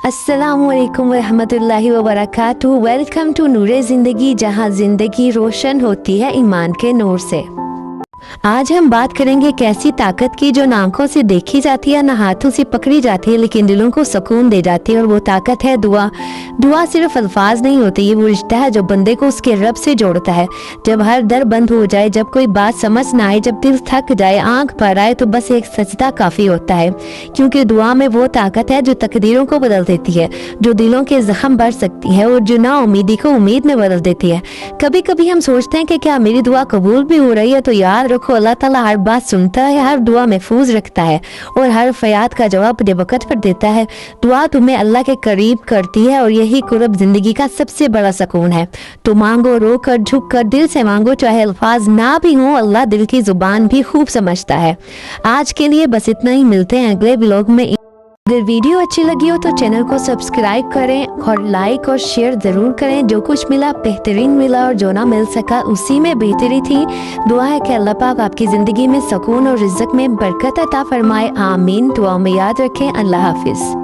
अस्सलामु अलैकुम वरहमतुल्लाहि वबरकातुहू। वेलकम टू नूरे ज़िंदगी, जहाँ ज़िंदगी रोशन होती है ईमान के नूर से। आज हम बात करेंगे एक ऐसी ताकत की जो ना आंखों से देखी जाती है, ना हाथों से पकड़ी जाती है, लेकिन दिलों को सुकून दे जाती है। और वो ताकत है दुआ। दुआ सिर्फ अल्फाज नहीं होती, ये वो रिश्ता है जो बंदे को उसके रब से जोड़ता है। जब हर दर बंद हो जाए, जब कोई बात समझ ना आए, जब दिल थक जाए, आंख भर आए, तो बस एक सजदा काफी होता है। क्योंकि दुआ में वो ताकत है जो तकदीरों को बदल देती है, जो दिलों के जख्म भर सकती है और जो ना उम्मीदी को उम्मीद में बदल देती है। कभी कभी हम सोचते हैं कि क्या मेरी दुआ कबूल भी हो रही है, तो याद रखो अल्लाह ताला हर बात सुनता है, हर दुआ महफूज रखता है और हर फरियाद का जवाब वक्त पर देता है। दुआ तुम्हें अल्लाह के करीब करती है और यही कुर्ब जिंदगी का सबसे बड़ा सुकून है। तो मांगो, रो कर, झुक कर, दिल से मांगो, चाहे अल्फाज ना भी हो, अल्लाह दिल की जुबान भी खूब समझता है। आज के लिए बस इतना ही, मिलते हैं अगले ब्लॉग में। अगर वीडियो अच्छी लगी हो तो चैनल को सब्सक्राइब करें और लाइक और शेयर ज़रूर करें। जो कुछ मिला बेहतरीन मिला और जो ना मिल सका उसी में बेहतरी थी। दुआ है कि अल्लाह पाक आपकी ज़िंदगी में सुकून और रिज़्क़ में बरकत अता फरमाए। आमीन। दुआ में याद रखें। अल्लाह हाफिज़।